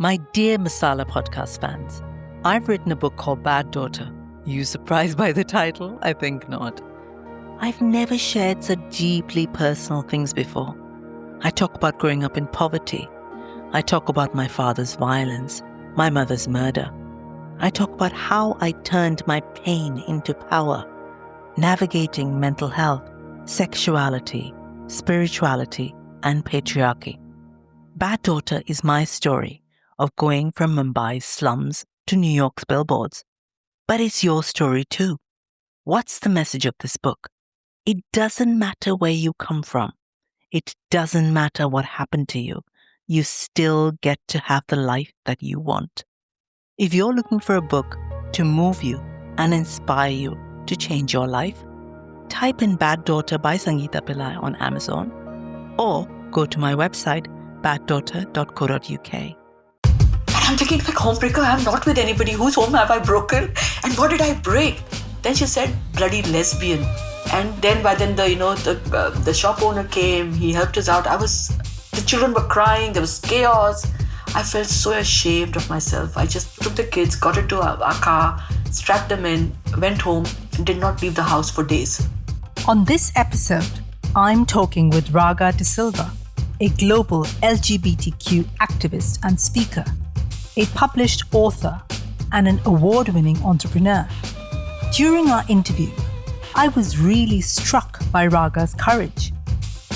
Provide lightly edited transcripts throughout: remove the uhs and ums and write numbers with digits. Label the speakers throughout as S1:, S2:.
S1: My dear Masala podcast fans, I've written a book called Bad Daughter. You surprised by the title? I think not. I've never shared such deeply personal things before. I talk about growing up in poverty. I talk about my father's violence, my mother's murder. I talk about how I turned my pain into power, navigating mental health, sexuality, spirituality, and patriarchy. Bad Daughter is my story of going from Mumbai's slums to New York's billboards. But it's your story too. What's the message of this book? It doesn't matter where you come from. It doesn't matter what happened to you. You still get to have the life that you want. If you're looking for a book to move you and inspire you to change your life, type in Bad Daughter by Sangeeta Pillai on Amazon or go to my website, baddaughter.co.uk.
S2: I'm thinking, like, homebreaker, I'm not with anybody. Whose home have I broken? And what did I break? Then she said, bloody lesbian. And then by then, the shop owner came. He helped us out. The children were crying. There was chaos. I felt so ashamed of myself. I just took the kids, got into our car, strapped them in, went home, and did not leave the house for days.
S3: On this episode, I'm talking with Raga De Silva, a global LGBTQ activist and speaker, a published author, and an award-winning entrepreneur. During our interview, I was really struck by Raga's courage.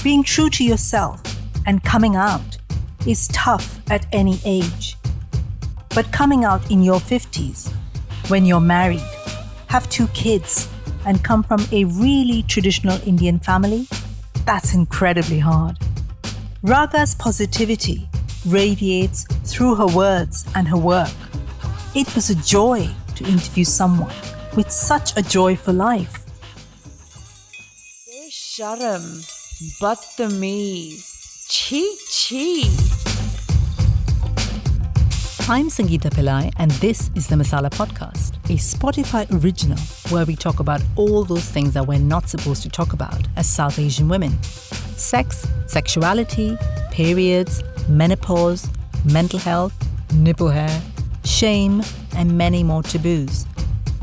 S3: Being true to yourself and coming out is tough at any age. But coming out in your 50s, when you're married, have 2 kids, and come from a really traditional Indian family, that's incredibly hard. Raga's positivity radiates through her words and her work. It was a joy to interview someone with such a joyful life.
S4: Sharam, Badtameez, Chee.
S1: I'm Sangeeta Pillai, and this is the Masala Podcast, a Spotify original where we talk about all those things that we're not supposed to talk about as South Asian women. Sex, sexuality, periods, menopause, mental health, nipple hair, shame, and many more taboos.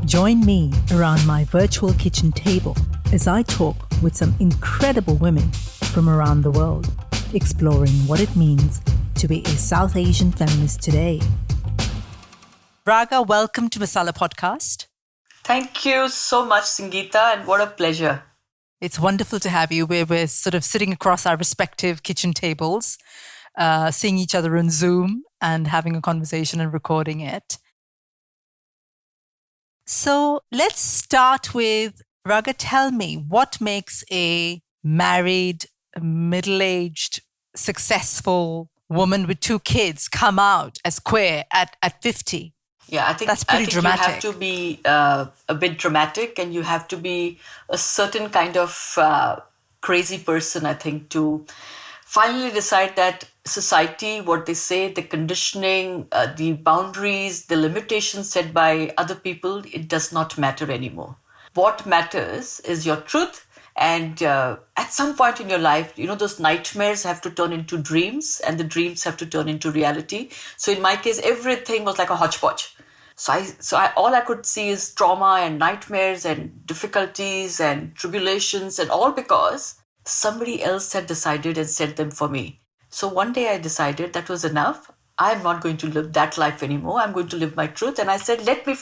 S1: Join me around my virtual kitchen table as I talk with some incredible women from around the world, exploring what it means to be a South Asian feminist today. Raga, welcome to Masala Podcast.
S2: Thank you so much, Sangeeta, and what a pleasure.
S1: It's wonderful to have you. We're sort of sitting across our respective kitchen tables, seeing each other on Zoom and having a conversation and recording it. So let's start with, Raga, tell me, what makes a married, middle-aged, successful woman with 2 kids come out as queer at 50?
S2: Yeah, I think
S1: that's pretty dramatic.
S2: You have to be a bit dramatic, and you have to be a certain kind of crazy person, I think, to finally decide that society, what they say, the conditioning, the boundaries, the limitations set by other people, it does not matter anymore. What matters is your truth. And at some point in your life, those nightmares have to turn into dreams, and the dreams have to turn into reality. So in my case, everything was like a hodgepodge. So all I could see is trauma and nightmares and difficulties and tribulations, and all because somebody else had decided and set them for me. So one day I decided that was enough. I'm not going to live that life anymore. I'm going to live my truth. And I said, let me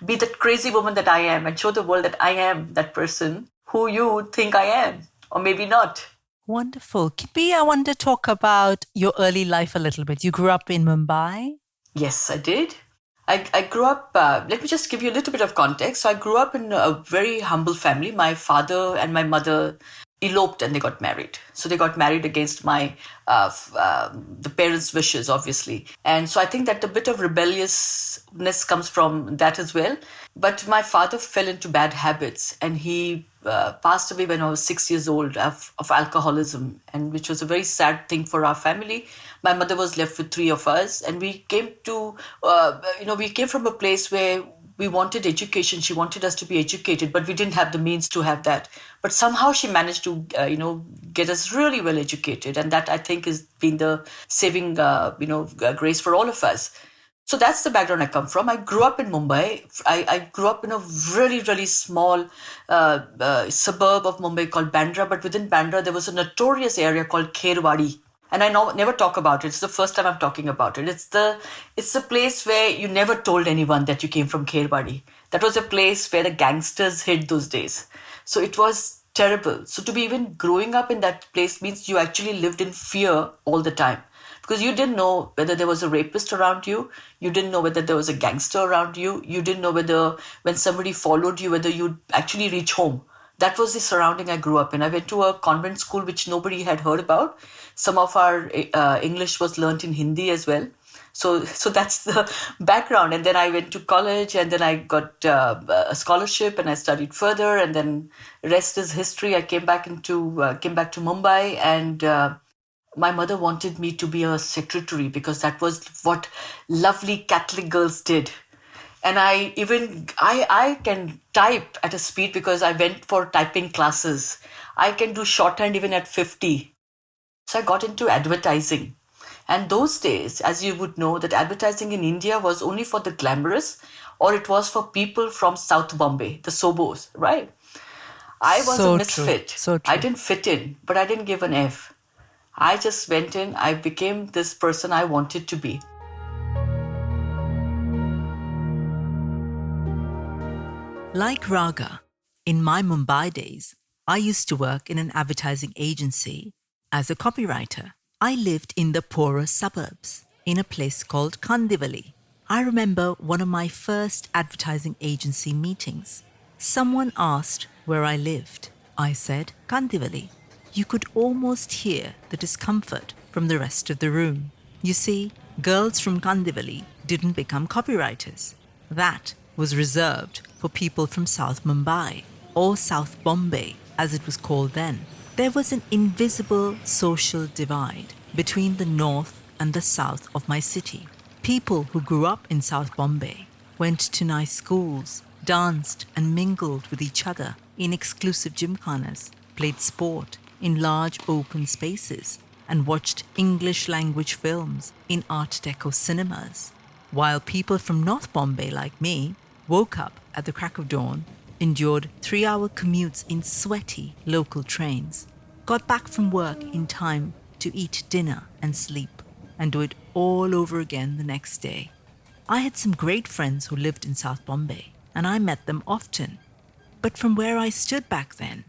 S2: be that crazy woman that I am and show the world that I am that person who you think I am, or maybe not.
S1: Wonderful. Kippy, I want to talk about your early life a little bit. You grew up in Mumbai?
S2: Yes, I did. I grew up, let me just give you a little bit of context. So I grew up in a very humble family. My father and my mother eloped and they got married. So they got married against the parents' wishes, obviously. And so I think that a bit of rebelliousness comes from that as well. But my father fell into bad habits, and he passed away when I was 6 years old of alcoholism, and which was a very sad thing for our family. My mother was left with 3 of us, and we came from a place where we wanted education. She wanted us to be educated, but we didn't have the means to have that. But somehow she managed to, get us really well educated. And that, I think, has been the saving, grace for all of us. So that's the background I come from. I grew up in Mumbai. I grew up in a really, really small suburb of Mumbai called Bandra. But within Bandra, there was a notorious area called Kherwadi. And I never talk about it. It's the first time I'm talking about it. It's the place where you never told anyone that you came from Kherwadi. That was a place where the gangsters hid those days. So it was terrible. So to be even growing up in that place means you actually lived in fear all the time. Because you didn't know whether there was a rapist around you. You didn't know whether there was a gangster around you. You didn't know whether when somebody followed you, whether you'd actually reach home. That was the surrounding I grew up in. I went to a convent school which nobody had heard about. Some of our English was learnt in Hindi as well. So that's the background. And then I went to college, and then I got a scholarship, and I studied further. And then rest is history. I came back to Mumbai, and my mother wanted me to be a secretary because that was what lovely Catholic girls did. And I can type at a speed because I went for typing classes. I can do shorthand even at 50. So I got into advertising. And those days, as you would know, that advertising in India was only for the glamorous, or it was for people from South Bombay, the Sobos, right? I was
S3: So
S2: a
S3: true.
S2: misfit.
S3: So true.
S2: I didn't fit in, but I didn't give an F. I just went in, I became this person I wanted to be.
S1: Like Raga, in my Mumbai days, I used to work in an advertising agency as a copywriter. I lived in the poorer suburbs, in a place called Kandivali. I remember one of my first advertising agency meetings. Someone asked where I lived. I said, Kandivali. You could almost hear the discomfort from the rest of the room. You see, girls from Kandivali didn't become copywriters. That was reserved for people from South Mumbai, or South Bombay, as it was called then. There was an invisible social divide between the north and the south of my city. People who grew up in South Bombay went to nice schools, danced and mingled with each other in exclusive gymkhanas, played sport in large open spaces, and watched English language films in Art Deco cinemas, while people from North Bombay like me woke up at the crack of dawn, endured 3-hour commutes in sweaty local trains, got back from work in time to eat dinner and sleep, and do it all over again the next day. I had some great friends who lived in South Bombay, and I met them often. But from where I stood back then,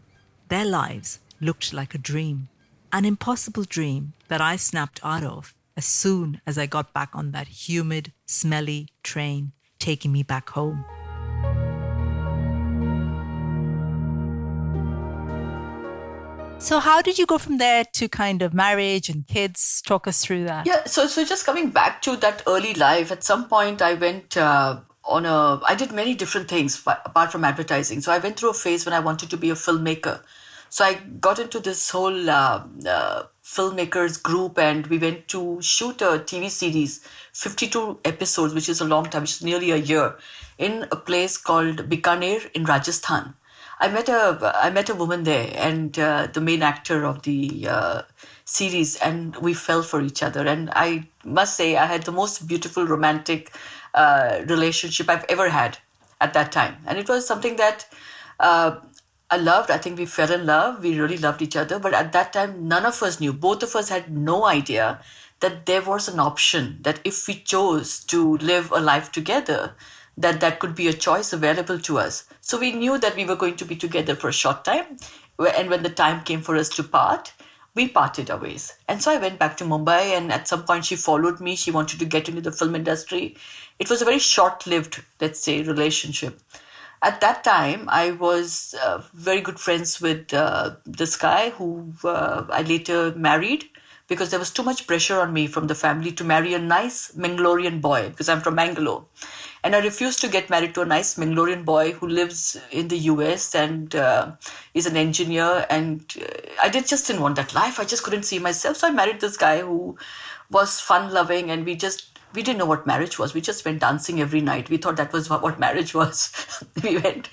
S1: their lives looked like a dream, an impossible dream that I snapped out of as soon as I got back on that humid, smelly train taking me back home.
S3: So how did you go from there to kind of marriage and kids? Talk us through that.
S2: Yeah, so just coming back to that early life, at some point I went I did many different things apart from advertising. So I went through a phase when I wanted to be a filmmaker. So I got into this whole filmmakers group, and we went to shoot a TV series, 52 episodes, which is a long time, which is nearly a year, in a place called Bikaner in Rajasthan. I met a woman there, and the main actor of the series, and we fell for each other. And I must say, I had the most beautiful romantic relationship I've ever had at that time. And it was something that I loved. I think we fell in love. We really loved each other. But at that time, none of us knew. Both of us had no idea that there was an option, that if we chose to live a life together, that could be a choice available to us. So we knew that we were going to be together for a short time. And when the time came for us to part, we parted our ways. And so I went back to Mumbai, and at some point she followed me. She wanted to get into the film industry. It was a very short-lived, let's say, relationship. At that time, I was very good friends with this guy who I later married, because there was too much pressure on me from the family to marry a nice Mangalorean boy, because I'm from Mangalore. And I refused to get married to a nice Mangalorean boy who lives in the US and is an engineer. And I just didn't want that life. I just couldn't see myself. So I married this guy who was fun-loving, and we just We didn't know what marriage was. We just went dancing every night. We thought that was what marriage was. We went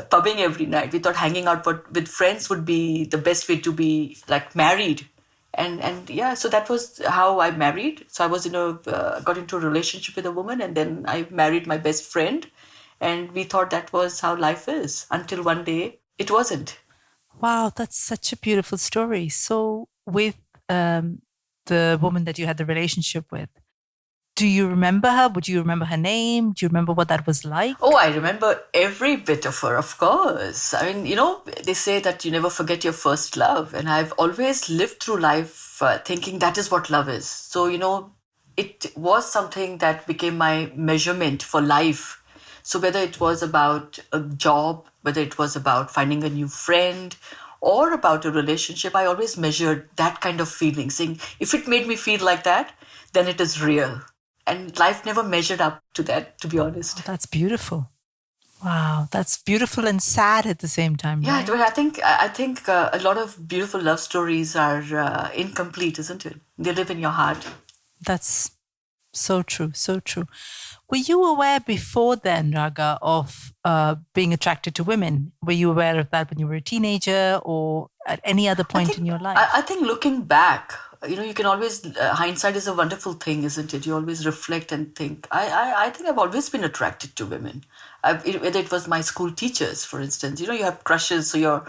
S2: pubbing every night. We thought hanging out with friends would be the best way to be like married. And yeah, so that was how I married. So I was got into a relationship with a woman, and then I married my best friend. And we thought that was how life is, until one day it wasn't.
S3: Wow, that's such a beautiful story. So, with the woman that you had the relationship with, do you remember her? Would you remember her name? Do you remember what that was like?
S2: Oh, I remember every bit of her, of course. I mean, they say that you never forget your first love. And I've always lived through life thinking that is what love is. So, it was something that became my measurement for life. So whether it was about a job, whether it was about finding a new friend, or about a relationship, I always measured that kind of feeling, saying, if it made me feel like that, then it is real. And life never measured up to that, to be honest.
S3: Oh, that's beautiful. Wow, that's beautiful and sad at the same time.
S2: Yeah,
S3: right?
S2: well, I think a lot of beautiful love stories are incomplete, isn't it? They live in your heart.
S3: That's so true, so true. Were you aware before then, Raga, of being attracted to women? Were you aware of that when you were a teenager or at any other point in your life?
S2: I think looking back, you can always, hindsight is a wonderful thing, isn't it? You always reflect and think. I think I've always been attracted to women. Whether it was my school teachers, for instance, you have crushes. So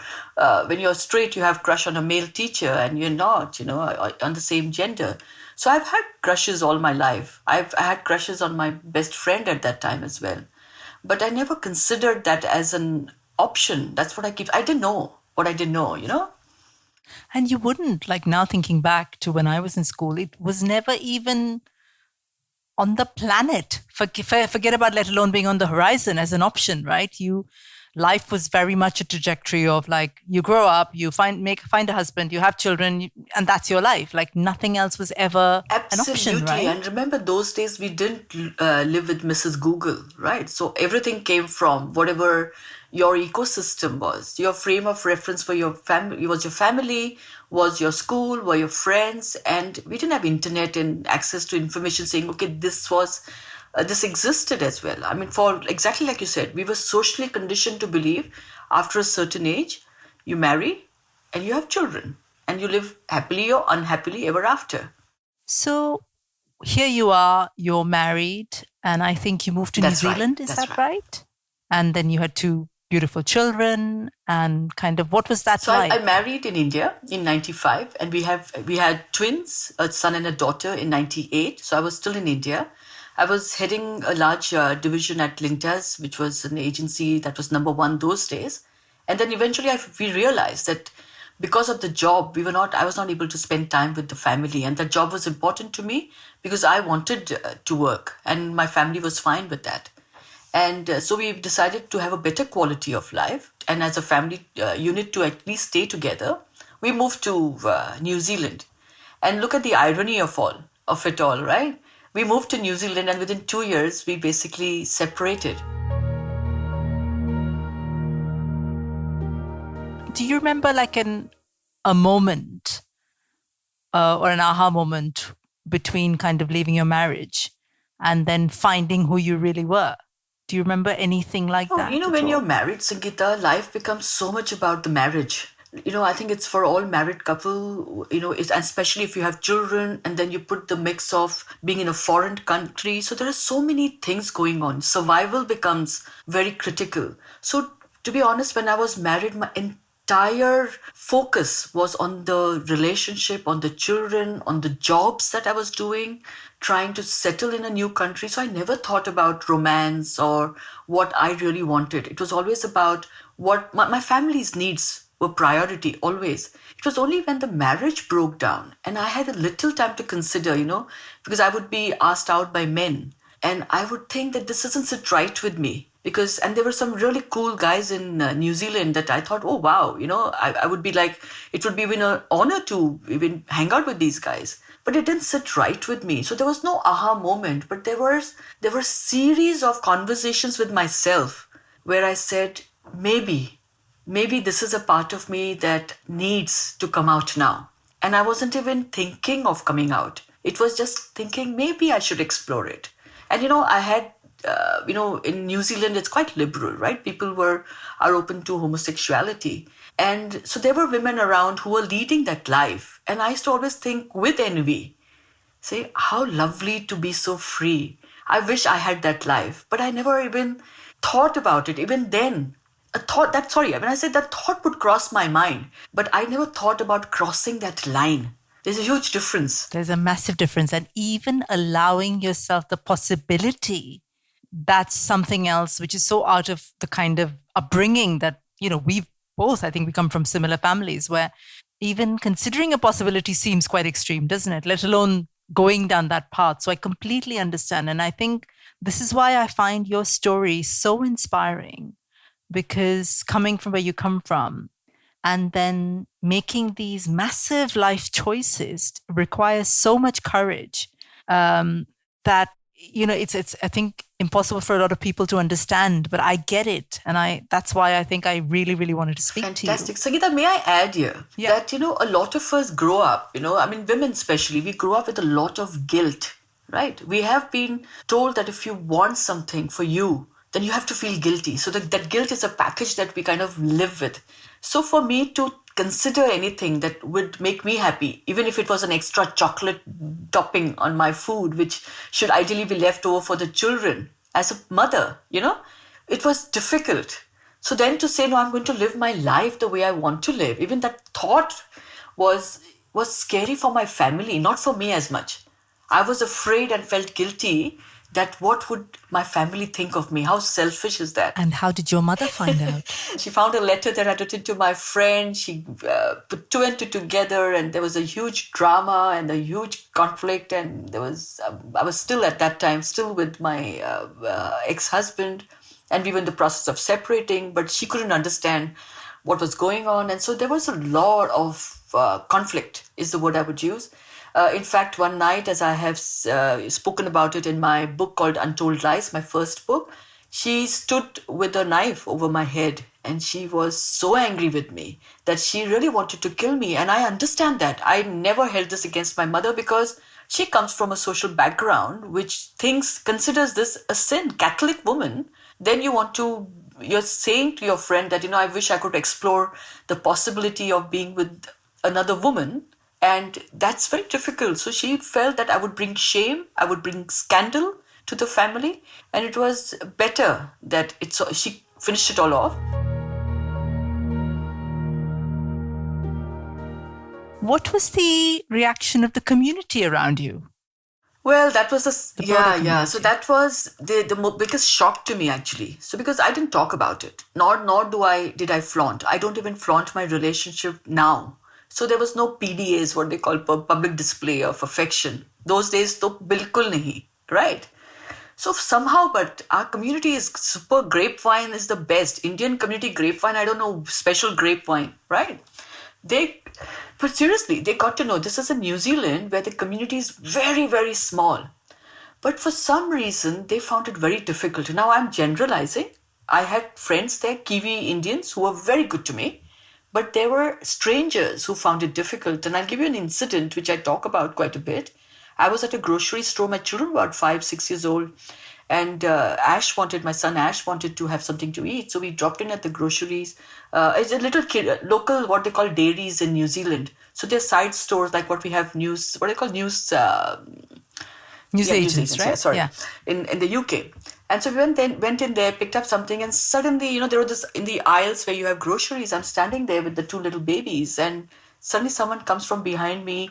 S2: when you're straight, you have crush on a male teacher and you're not, on the same gender. So I've had crushes all my life. I had crushes on my best friend at that time as well. But I never considered that as an option. That's what I didn't know what I didn't know.
S3: And you wouldn't, like now thinking back to when I was in school, it was never even on the planet. Forget about let alone being on the horizon as an option, right? Life was very much a trajectory of like you grow up, you find a husband, you have children, and that's your life. Like nothing else was ever an option, right?
S2: And remember those days we didn't live with Mrs. Google, right? So everything came from whatever your ecosystem was. Your frame of reference for your family was your family, was your school, were your friends, and we didn't have internet and access to information saying, okay, this existed as well. I mean, for exactly like you said, we were socially conditioned to believe after a certain age, you marry and you have children and you live happily or unhappily ever after.
S3: So here you are, you're married, and I think you moved to New Zealand. Is that right? And then you had two beautiful children, and kind of what was that like?
S2: I married in India in 95, and we had twins, a son and a daughter in 98. So I was still in India. I was heading a large division at Lintas, which was an agency that was number one those days. And then eventually we realized that because of the job, I was not able to spend time with the family. And that job was important to me because I wanted to work and my family was fine with that. And so we decided to have a better quality of life. And as a family unit to at least stay together, we moved to New Zealand. And look at the irony of it all, right? We moved to New Zealand and within 2 years, we basically separated.
S3: Do you remember like a moment or an aha moment between kind of leaving your marriage and then finding who you really were? Do you remember anything like that?
S2: When you're married, Sangeeta, life becomes so much about the marriage. I think it's for all married couple, especially if you have children and then you put the mix of being in a foreign country. So there are so many things going on. Survival becomes very critical. So to be honest, when I was married, my entire focus was on the relationship, on the children, on the jobs that I was doing, trying to settle in a new country. So I never thought about romance or what I really wanted. It was always about what my family's needs were priority, always. It was only when the marriage broke down and I had a little time to consider, because I would be asked out by men and I would think that this doesn't sit right with me. And there were some really cool guys in New Zealand that I thought, oh, wow, I would be like, it would be even an honor to even hang out with these guys. But it didn't sit right with me. So there was no aha moment, but there were series of conversations with myself where I said, maybe this is a part of me that needs to come out now. And I wasn't even thinking of coming out. It was just thinking maybe I should explore it. And I had, in New Zealand, it's quite liberal, right? People are open to homosexuality. And so there were women around who were leading that life. And I used to always think with envy, say, how lovely to be so free. I wish I had that life. But I never even thought about it. Even then, when I said that thought would cross my mind, but I never thought about crossing that line. There's a huge difference.
S3: There's a massive difference. And even allowing yourself the possibility, that's something else which is so out of the kind of upbringing that, we've both, I think we come from similar families where even considering a possibility seems quite extreme, doesn't it? Let alone going down that path. So I completely understand. And I think this is why I find your story so inspiring, because coming from where you come from and then making these massive life choices requires so much courage that, it's I think impossible for a lot of people to understand, but I get it. And that's why I think I really, really wanted to speak to you.
S2: Fantastic. Sangeeta, may I add here that, a lot of us grow up, women especially, we grow up with a lot of guilt, right? We have been told that if you want something for you, then you have to feel guilty. So that guilt is a package that we kind of live with. So for me to consider anything that would make me happy, even if it was an extra chocolate topping on my food, which should ideally be left over for the children, as a mother, it was difficult. So then to say, no, I'm going to live my life the way I want to live, even that thought was scary for my family, not for me as much. I was afraid and felt guilty that what would my family think of me? How selfish is that?
S3: And how did your mother find out?
S2: She found a letter that I'd written to my friend. She put two and two together, and there was a huge drama and a huge conflict. And I was still at that time, still with my ex-husband, and we were in the process of separating, but she couldn't understand what was going on. And so there was a lot of conflict, is the word I would use. In fact, one night, as I have spoken about it in my book called Untold Lies, my first book, she stood with a knife over my head and she was so angry with me that she really wanted to kill me. And I understand that. I never held this against my mother because she comes from a social background which considers this a sin. Catholic woman, then you're saying to your friend that, I wish I could explore the possibility of being with another woman. And that's very difficult. So she felt that I would bring shame, I would bring scandal to the family. And it was better that she finished it all off.
S3: What was the reaction of the community around you?
S2: Well, that was So that was the biggest shock to me, actually. So because I didn't talk about it, nor did I flaunt. I don't even flaunt my relationship now. So there was no PDAs, what they call public display of affection. Those days, to bilkul nahi, right? So somehow, but our community is super. Grapevine is the best. Indian community grapevine, I don't know, special grapevine, right? But seriously, they got to know this is in New Zealand where the community is very, very small. But for some reason, they found it very difficult. Now I'm generalizing. I had friends there, Kiwi Indians, who were very good to me. But there were strangers who found it difficult. And I'll give you an incident which I talk about quite a bit. I was at a grocery store. My children were about 5-6 years old. And my son Ash wanted to have something to eat. So we dropped in at the groceries. It's a little local, what they call dairies in New Zealand. So they're side stores like what we have news agents, right? Yeah, sorry. Yeah. In the UK. And so we went in there, picked up something, and suddenly, there was this in the aisles where you have groceries. I'm standing there with the two little babies, and suddenly someone comes from behind me,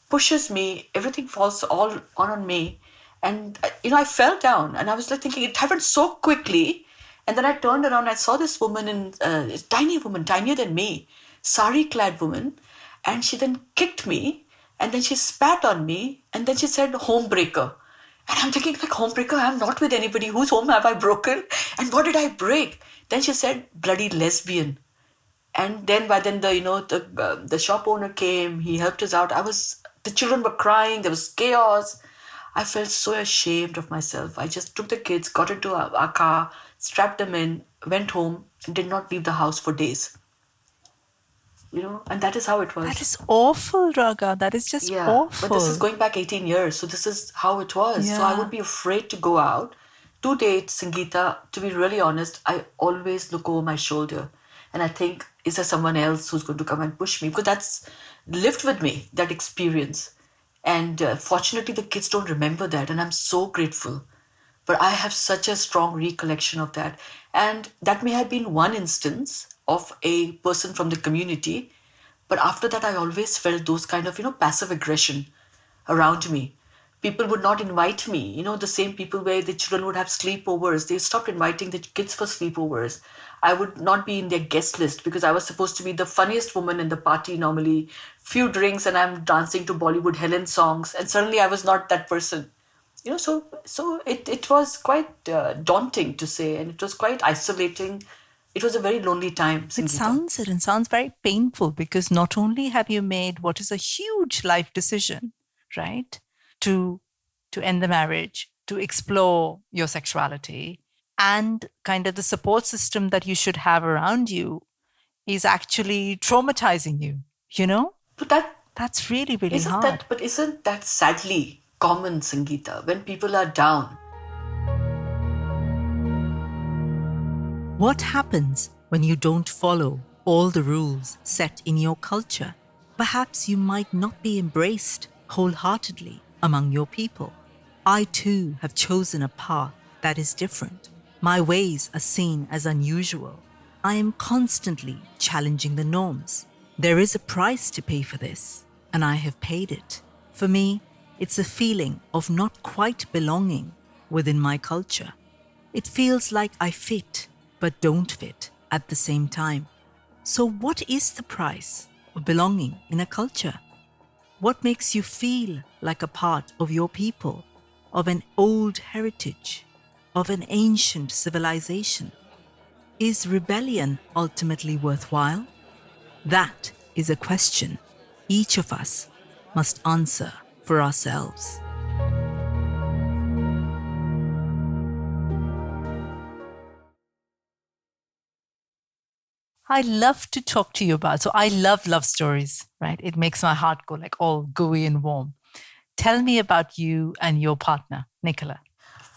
S2: pushes me, everything falls all on me. And, I fell down, and I was like thinking, it happened so quickly. And then I turned around, I saw this woman, a tiny woman, tinier than me, sari-clad woman, and she then kicked me, and then she spat on me, and then she said, homebreaker. And I'm thinking, like, homebreaker, I'm not with anybody. Whose home have I broken? And what did I break? Then she said, bloody lesbian. And then the shop owner came, he helped us out. The children were crying, there was chaos. I felt so ashamed of myself. I just took the kids, got into our car, strapped them in, went home, and did not leave the house for days. and that is how it was.
S3: That is awful, Raga. That is just awful.
S2: But this is going back 18 years, so this is how it was. So I would be afraid to go out to date Sangeeta. To be really honest, I always look over my shoulder and I think, is there someone else who's going to come and push me? Because that's lived with me, that experience. And fortunately, the kids don't remember that, and I'm so grateful. But I have such a strong recollection of that. And that may have been one instance of a person from the community. But after that, I always felt those kind of, passive aggression around me. People would not invite me, the same people where the children would have sleepovers. They stopped inviting the kids for sleepovers. I would not be in their guest list because I was supposed to be the funniest woman in the party normally. Few drinks and I'm dancing to Bollywood Helen songs. And suddenly I was not that person. So it was quite daunting to say, and it was quite isolating. It was a very lonely time.
S3: It sounds very painful because not only have you made what is a huge life decision, right, to end the marriage, to explore your sexuality, and kind of the support system that you should have around you is actually traumatizing you,
S2: But
S3: that's really, really hard.
S2: Isn't that sadly common, Sangeeta, when people are down?
S1: What happens when you don't follow all the rules set in your culture? Perhaps you might not be embraced wholeheartedly among your people. I too have chosen a path that is different. My ways are seen as unusual. I am constantly challenging the norms. There is a price to pay for this, and I have paid it. For me, it's a feeling of not quite belonging within my culture. It feels like I fit, but don't fit at the same time. So what is the price of belonging in a culture? What makes you feel like a part of your people, of an old heritage, of an ancient civilization? Is rebellion ultimately worthwhile? That is a question each of us must answer for ourselves.
S3: I love to talk to you about. So I love love stories, right? It makes my heart go like all gooey and warm. Tell me about you and your partner, Nicola.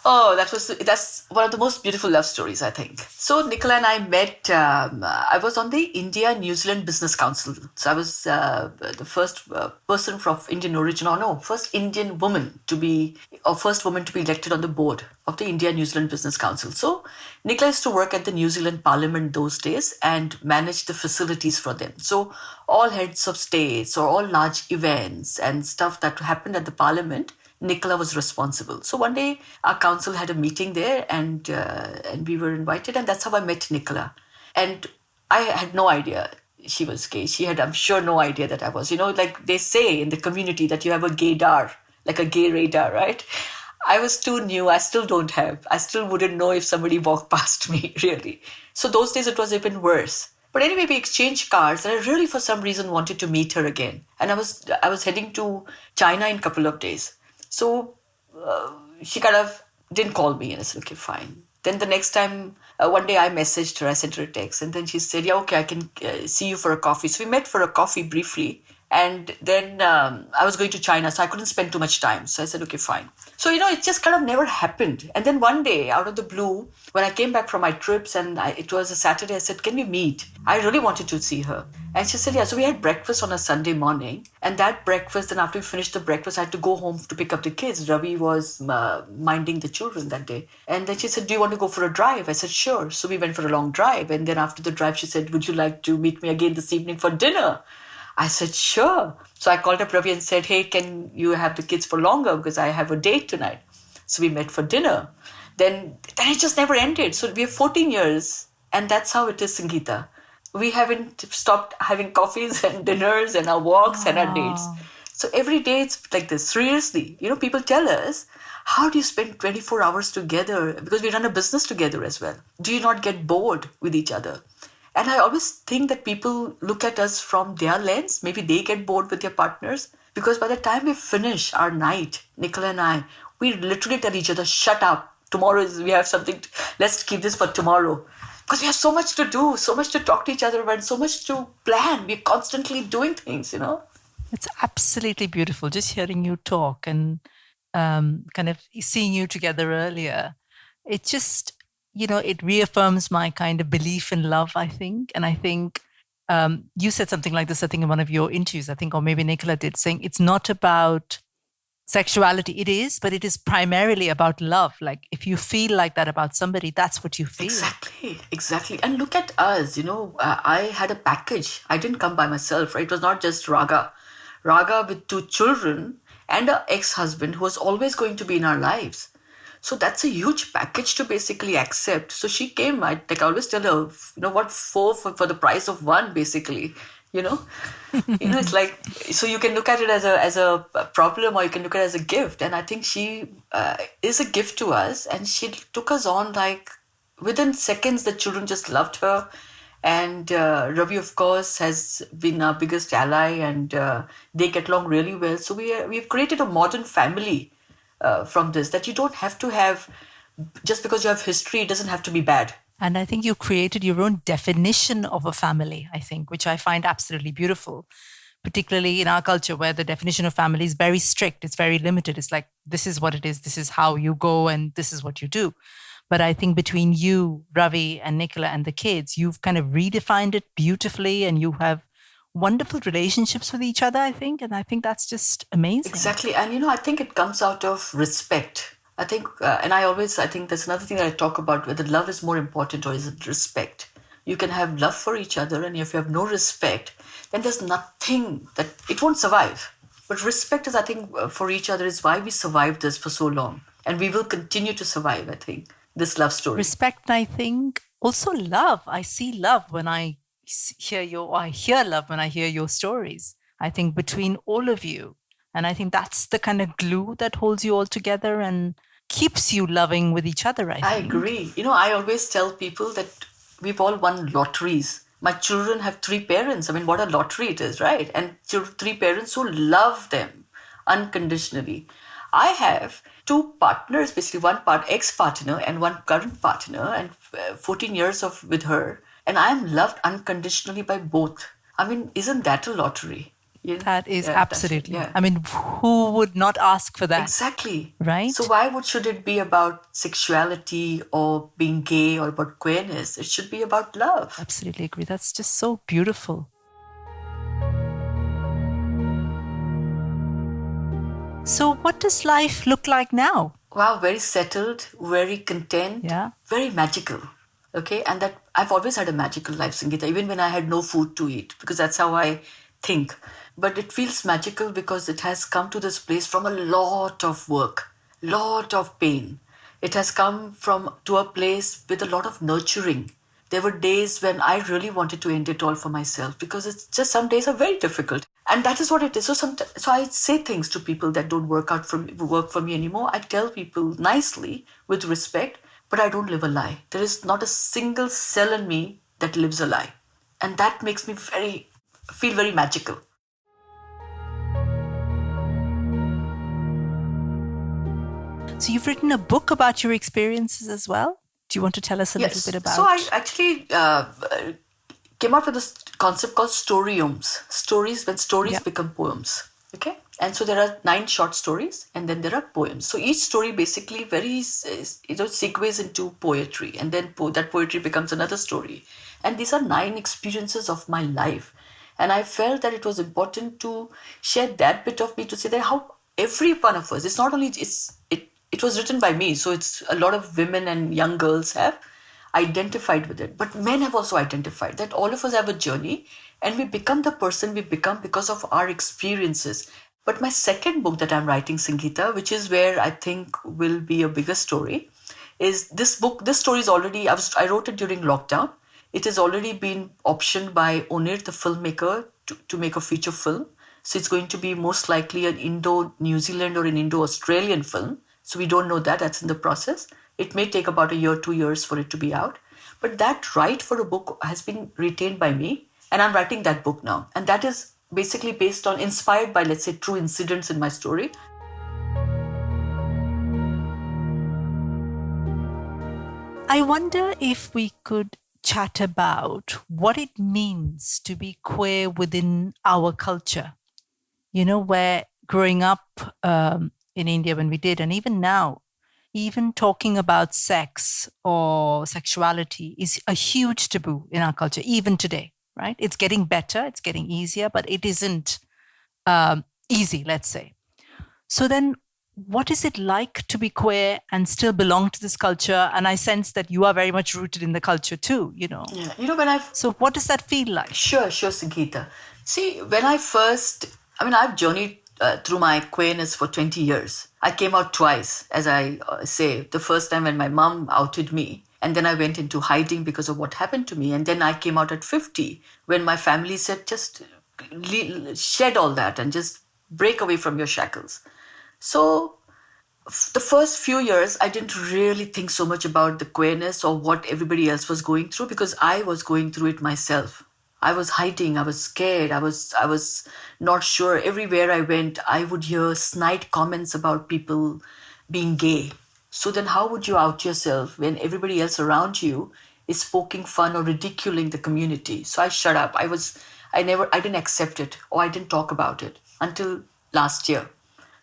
S2: Oh, that's one of the most beautiful love stories, I think. So Nicola and I met, I was on the India-New Zealand Business Council. So I was the first person from Indian origin, first Indian woman to be, or first woman to be elected on the board of the India-New Zealand Business Council. So Nicola used to work at the New Zealand Parliament those days and manage the facilities for them. So all heads of states or all large events and stuff that happened at the Parliament, Nicola was responsible. So one day our council had a meeting there and we were invited, and that's how I met Nicola. And I had no idea she was gay. She had, I'm sure, no idea that I was. Like they say in the community that you have a gaydar, like a gay radar, right? I was too new. I still don't have. I still wouldn't know if somebody walked past me, really. So those days it was even worse. But anyway, we exchanged cards, and I really, for some reason, wanted to meet her again. And I was heading to China in a couple of days. So she kind of didn't call me, and I said, okay, fine. Then the next time, one day I messaged her, I sent her a text, and then she said, yeah, okay, I can see you for a coffee. So we met for a coffee briefly, and then I was going to China, so I couldn't spend too much time. So I said, okay, fine. So, it just kind of never happened. And then one day, out of the blue, when I came back from my trips, and it was a Saturday, I said, can we meet? I really wanted to see her. And she said, yeah. So we had breakfast on a Sunday morning. And that breakfast, and after we finished the breakfast, I had to go home to pick up the kids. Ravi was minding the children that day. And then she said, do you want to go for a drive? I said, sure. So we went for a long drive. And then after the drive, she said, would you like to meet me again this evening for dinner? I said, sure. So I called up Ravi and said, hey, can you have the kids for longer? Because I have a date tonight. So we met for dinner. Then it just never ended. So we have 14 years. And that's how it is, Sangeeta. We haven't stopped having coffees and dinners and our walks and our dates. So every day it's like this. Seriously. People tell us, how do you spend 24 hours together? Because we run a business together as well. Do you not get bored with each other? And I always think that people look at us from their lens. Maybe they get bored with their partners. Because by the time we finish our night, Nicola and I, we literally tell each other, shut up. Tomorrow we have something. Let's keep this for tomorrow. Because we have so much to do, so much to talk to each other about, and so much to plan. We're constantly doing things,
S3: It's absolutely beautiful just hearing you talk and kind of seeing you together earlier. It just, it reaffirms my kind of belief in love, I think. And I think you said something like this, I think, in one of your interviews, I think, or maybe Nicola did, saying it's not about sexuality. It is, but it is primarily about love. Like if you feel like that about somebody, that's what you feel.
S2: Exactly. And look at us, I had a package. I didn't come by myself, right? It was not just Raga. Raga with 2 children and an ex-husband who was always going to be in our lives. So that's a huge package to basically accept. So she came, I always tell her, what, 4 for the price of 1, basically. It's like, so you can look at it as a problem, or you can look at it as a gift. And I think she is a gift to us, and she took us on like within seconds. The children just loved her, and Ravi, of course, has been our biggest ally, and they get along really well. So we've created a modern family from this, that you don't have to have, just because you have history, it doesn't have to be bad.
S3: And I think you created your own definition of a family, I think, which I find absolutely beautiful, particularly in our culture where the definition of family is very strict. It's very limited. It's like, this is what it is. This is how you go and this is what you do. But I think between you, Ravi and Nicola and the kids, you've kind of redefined it beautifully, and you have wonderful relationships with each other, I think. And I think that's just amazing.
S2: Exactly. And, I think it comes out of respect. I think, and I think there's another thing that I talk about, whether love is more important or is it respect. You can have love for each other, and if you have no respect, then there's nothing that, it won't survive. But respect is, I think, for each other is why we survived this for so long. And we will continue to survive, I think, this love story.
S3: Respect, I think. Also love. I see love when I hear I hear love when I hear your stories. I think between all of you. And I think that's the kind of glue that holds you all together and keeps you loving with each other, I think.
S2: I agree. I always tell people that we've all won lotteries. My children have 3 parents. I mean, what a lottery it is, right? And 3 parents who love them unconditionally. I have 2 partners, basically one ex-partner and one current partner, and 14 years with her. And I am loved unconditionally by both. I mean, isn't that a lottery?
S3: That is absolutely. Yeah. I mean, who would not ask for that?
S2: Exactly.
S3: Right?
S2: So why should it be about sexuality or being gay or about queerness? It should be about love.
S3: Absolutely agree. That's just so beautiful. So what does life look like now?
S2: Wow, very settled, very content, very magical. Okay, and that I've always had a magical life, Sangeeta, even when I had no food to eat, because that's how I think. But it feels magical because it has come to this place from a lot of work, lot of pain. It has come to a place with a lot of nurturing. There were days when I really wanted to end it all for myself, because it's just, some days are very difficult. And that is what it is. So I say things to people that don't work for me anymore. I tell people nicely, with respect, but I don't live a lie. There is not a single cell in me that lives a lie. And that makes me feel very magical.
S3: So you've written a book about your experiences as well? Do you want to tell us a little bit about it?
S2: So I actually came up with this concept called storyomes. Stories, when stories become poems. Okay? And so there are 9 short stories, and then there are poems. So each story basically segues into poetry, and then that poetry becomes another story. And these are 9 experiences of my life. And I felt that it was important to share that bit of me, to say that how every one of us, it's not only, it was written by me, so it's a lot of women and young girls have identified with it. But men have also identified that all of us have a journey, and we become the person we become because of our experiences. But my second book that I'm writing, Sangeeta, which is where I think will be a bigger story, is this book. This story is already, I wrote it during lockdown. It has already been optioned by Onir, the filmmaker, to make a feature film. So it's going to be most likely an Indo-New Zealand or an Indo-Australian film. So we don't know that. That's in the process. It may take about 1 year, 2 years for it to be out. But that right for a book has been retained by me. And I'm writing that book now. And that is basically inspired by, let's say, true incidents in my story.
S3: I wonder if we could chat about what it means to be queer within our culture. Where growing up in India when we did, and even now, even talking about sex or sexuality is a huge taboo in our culture, even today, right? It's getting better, it's getting easier, but it isn't easy, let's say. So then, what is it like to be queer and still belong to this culture? And I sense that you are very much rooted in the culture too,
S2: Yeah. When I've
S3: So what does that feel like?
S2: Sure, Sangeeta. See, when I've journeyed through my queerness for 20 years. I came out twice, as I say. The first time when my mom outed me, and then I went into hiding because of what happened to me. And then I came out at 50 when my family said, just shed all that and just break away from your shackles. So the first few years, I didn't really think so much about the queerness or what everybody else was going through because I was going through it myself. I was hiding. I was scared. I was not sure. Everywhere I went, I would hear snide comments about people being gay. So then how would you out yourself when everybody else around you is poking fun or ridiculing the community? So I shut up. I didn't accept it or I didn't talk about it until last year.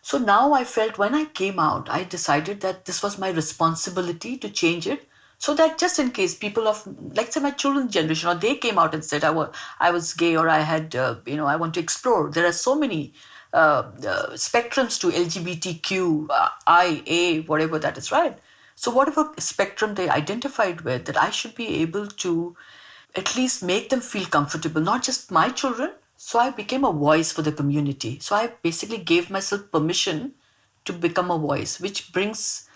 S2: So now I felt when I came out, I decided that this was my responsibility to change it. So that just in case people of, like say my children's generation, or they came out and said I was gay or I had, I want to explore. There are so many spectrums to LGBTQ, IA, whatever that is, right? So whatever spectrum they identified with, that I should be able to at least make them feel comfortable, not just my children. So I became a voice for the community. So I basically gave myself permission to become a voice, which brings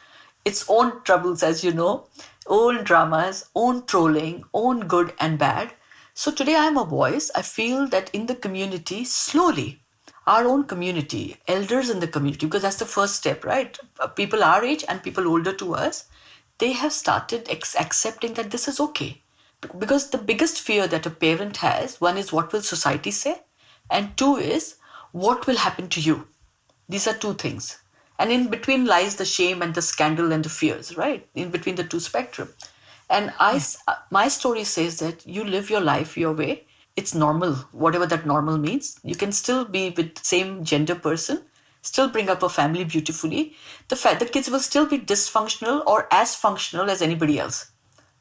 S2: its own troubles, as you know, own dramas, own trolling, own good and bad. So today I'm a voice. I feel that in the community, slowly, our own community, elders in the community, because that's the first step, right? People our age and people older to us, they have started accepting that this is okay. Because the biggest fear that a parent has, one is what will society say, and two is what will happen to you. These are two things. And in between lies the shame and the scandal and the fears, right? In between the two spectrum. And my story says that you live your life your way. It's normal, whatever that normal means. You can still be with the same gender person, still bring up a family beautifully. The kids will still be dysfunctional or as functional as anybody else.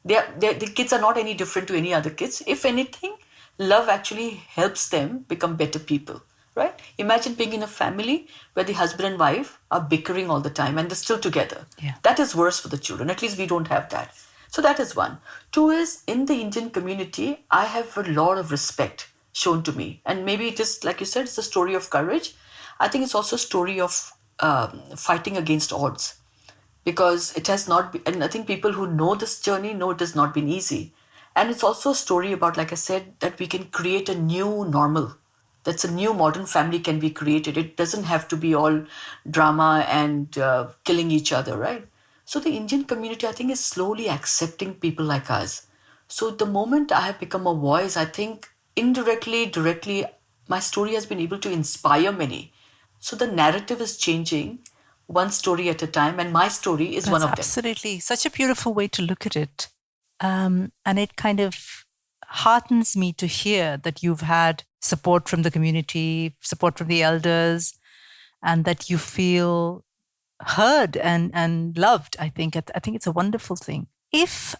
S2: The kids are not any different to any other kids. If anything, love actually helps them become better people, right? Imagine being in a family where the husband and wife are bickering all the time and they're still together.
S3: Yeah.
S2: That is worse for the children. At least we don't have that. So that is one. Two is, in the Indian community, I have a lot of respect shown to me. And maybe it is, like you said, it's a story of courage. I think it's also a story of fighting against odds. Because it has not been, and I think people who know this journey know it has not been easy. And it's also a story about, like I said, that we can create a new normal. That's a new modern family can be created. It doesn't have to be all drama and killing each other, right? So the Indian community, I think, is slowly accepting people like us. So the moment I have become a voice, I think indirectly, directly, my story has been able to inspire many. So the narrative is changing one story at a time, and my story is one of them.
S3: Absolutely. Such a beautiful way to look at it. And it kind of heartens me to hear that you've had support from the community, support from the elders, and that you feel heard and loved. I think it's a wonderful thing. If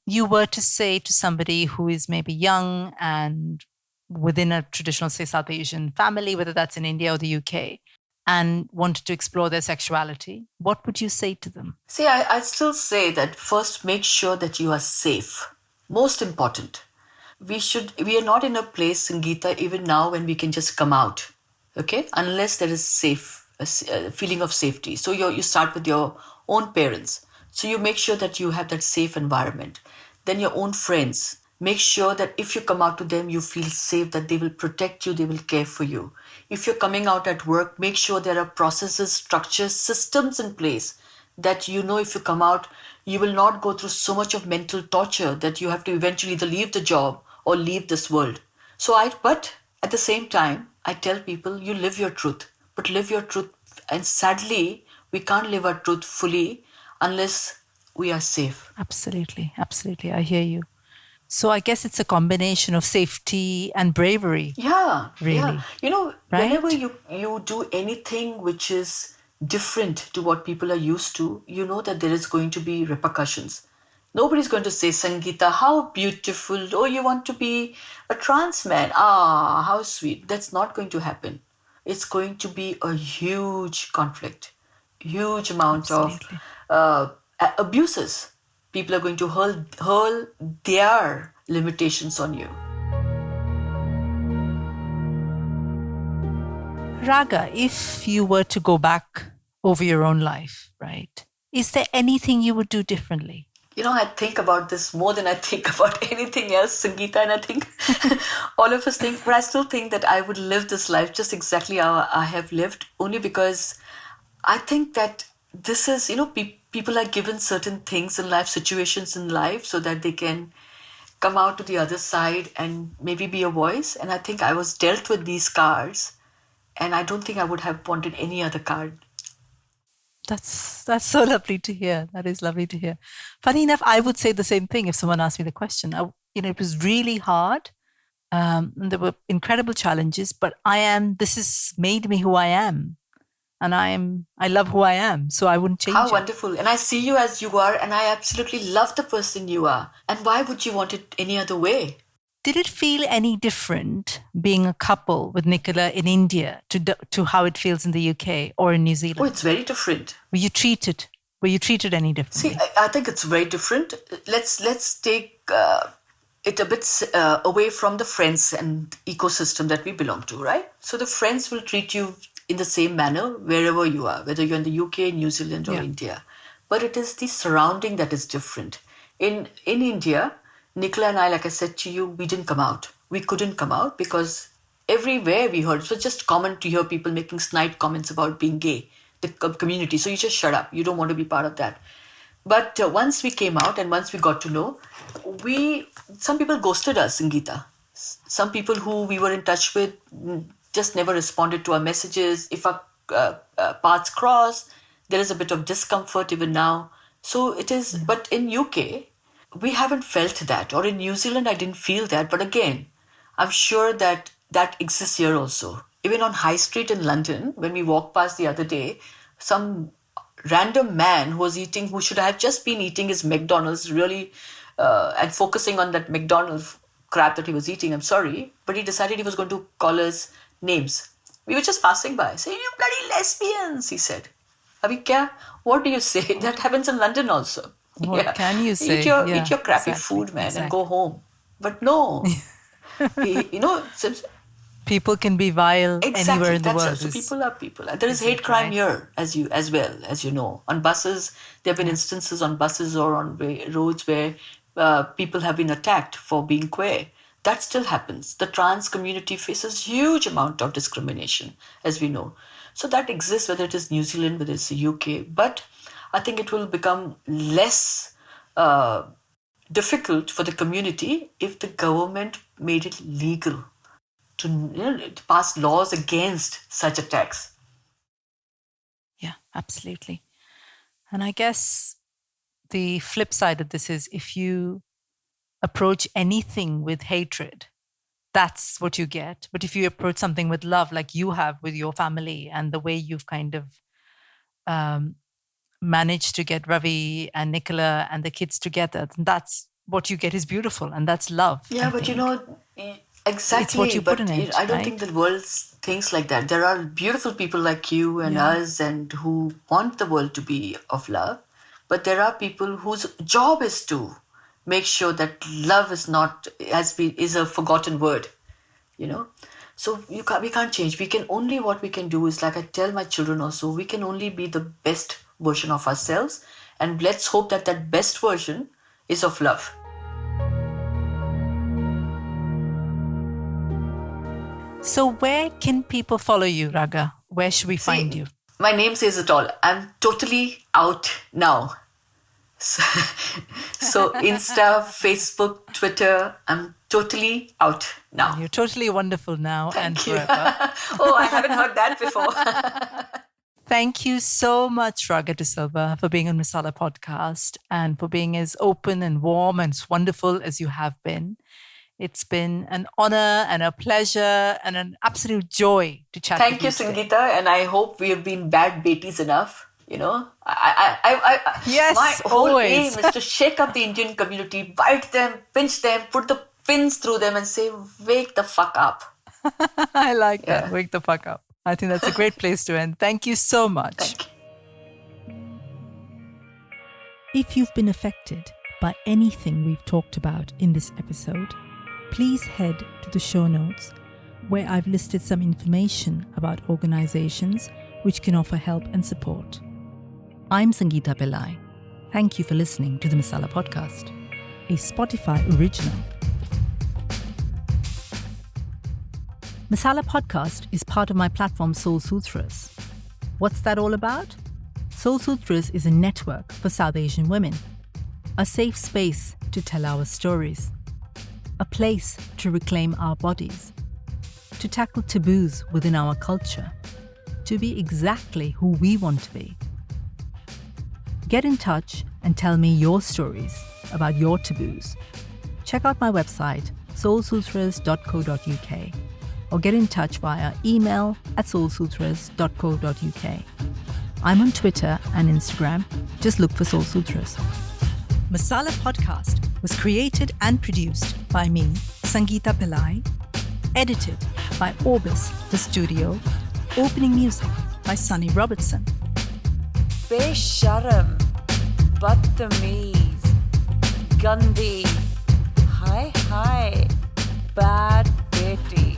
S3: you were to say to somebody who is maybe young and within a traditional, say, South Asian family, whether that's in India or the UK, and wanted to explore their sexuality, what would you say to them?
S2: See, I still say that first make sure that you are safe. Most important. We are not in a place, Sangeeta, even now when we can just come out, okay? Unless there is a feeling of safety. So you start with your own parents. So you make sure that you have that safe environment. Then your own friends. Make sure that if you come out to them, you feel safe, that they will protect you, they will care for you. If you're coming out at work, make sure there are processes, structures, systems in place that you know if you come out, you will not go through so much of mental torture that you have to eventually either leave the job or leave this world. But at the same time, I tell people, you live your truth, but live your truth. And sadly, we can't live our truth fully unless we are safe.
S3: Absolutely. Absolutely. I hear you. So I guess it's a combination of safety and bravery.
S2: Yeah,
S3: Really?
S2: yeah. You know,
S3: Right?
S2: whenever you do anything which is different to what people are used to, you know that there is going to be repercussions. Nobody's going to say, Sangeeta, how beautiful. Oh, you want to be a trans man. Ah, how sweet. That's not going to happen. It's going to be a huge conflict, huge amount of
S3: Absolutely.
S2: abuses. People are going to hurl their limitations on you.
S3: Raga, if you were to go back over your own life, right, is there anything you would do differently?
S2: You know, I think about this more than I think about anything else, Sangeeta, and I think all of us think, but I still think that I would live this life just exactly how I have lived, only because I think that this is, you know, people are given certain things in life, situations in life, so that they can come out to the other side and maybe be a voice. And I think I was dealt with these cards, and I don't think I would have wanted any other card.
S3: That's so lovely to hear. That is lovely to hear. Funny enough, I would say the same thing if someone asked me the question. It was really hard. And there were incredible challenges, but this has made me who I am. And I love who I am. So I wouldn't change
S2: How
S3: it.
S2: wonderful. And I see you as you are, and I absolutely love the person you are. And why would you want it any other way?
S3: Did it feel any different being a couple with Nicola in India to how it feels in the UK or in New Zealand?
S2: Oh, it's very different.
S3: Were you treated any differently?
S2: See, I think it's very different. Let's take it a bit away from the friends and ecosystem that we belong to, right? So the friends will treat you in the same manner wherever you are, whether you're in the UK, New Zealand, or India. But it is the surrounding that is different. In India, Nicola and I, like I said to you, we didn't come out. We couldn't come out because everywhere we heard, it was just common to hear people making snide comments about being gay, the community. So you just shut up. You don't want to be part of that. But once we came out and once we got to know, some people ghosted us, Sangeeta. Some people who we were in touch with just never responded to our messages. If our paths cross, there is a bit of discomfort even now. So it is, but in UK, we haven't felt that. Or in New Zealand, I didn't feel that. But again, I'm sure that exists here also. Even on High Street in London, when we walked past the other day, some random man who should have just been eating his McDonald's really and focusing on that McDonald's crap that he was eating, I'm sorry, but he decided he was going to call us names. We were just passing by, saying, "You bloody lesbians," he said. Abhi kya? What do you say? That happens in London also.
S3: What can you say?
S2: Eat your crappy food, man, and go home. But no,
S3: people can be vile anywhere in the world.
S2: So people are people. There is hate crime here, as well as you know. On buses, there have been instances on buses or on roads where people have been attacked for being queer. That still happens. The trans community faces huge amount of discrimination, as we know. So that exists, whether it is New Zealand, whether it's the UK. But I think it will become less difficult for the community if the government made it legal to pass laws against such attacks.
S3: Yeah, absolutely. And I guess the flip side of this is if you approach anything with hatred, that's what you get. But if you approach something with love, like you have with your family and the way you've kind of managed to get Ravi and Nicola and the kids together, that's what you get is beautiful, and that's love.
S2: Yeah, but you know, exactly.
S3: It's what you put in it,
S2: I don't
S3: right?
S2: think the world thinks like that. There are beautiful people like you and us, and who want the world to be of love. But there are people whose job is to make sure that love is a forgotten word, you know. So we can't change. What we can do is, like I tell my children also, we can only be the best version of ourselves, and let's hope that best version is of love.
S3: So where can people follow you, Raga? Where should we find you?
S2: My name says it all. I'm totally out now. So Insta, Facebook, Twitter, I'm totally out now.
S3: You're totally wonderful now and
S2: Thank you.
S3: forever.
S2: Oh, I haven't heard that before.
S3: Thank you so much, Raga De Silva, for being on Masala Podcast and for being as open and warm and as wonderful as you have been. It's been an honor and a pleasure and an absolute joy to chat
S2: Thank
S3: with
S2: you,
S3: you today.
S2: Sangeeta, and I hope we have been bad betis enough.
S3: Yes,
S2: my whole
S3: always.
S2: aim is to shake up the Indian community, bite them, pinch them, put the pins through them, and say, "Wake the fuck up."
S3: I like that.
S2: Yeah.
S3: Wake the fuck up. I think that's a great place to end. Thank you so much.
S2: Thank you.
S3: If you've been affected by anything we've talked about in this episode, please head to the show notes where I've listed some information about organizations which can offer help and support. I'm Sangeeta Pillai. Thank you for listening to the Masala Podcast, a Spotify original. Masala Podcast is part of my platform Soul Sutras. What's that all about? Soul Sutras is a network for South Asian women, a safe space to tell our stories, a place to reclaim our bodies, to tackle taboos within our culture, to be exactly who we want to be. Get in touch and tell me your stories about your taboos. Check out my website, soulsutras.co.uk, or get in touch via email at soulsutras.co.uk. I'm on Twitter and Instagram. Just look for Soul Sutras. Masala Podcast was created and produced by me, Sangeeta Pillai, edited by Orbis, the studio, opening music by Sunny Robertson.
S4: Besharam, Badtameez, Gandhi, hi, bad betty.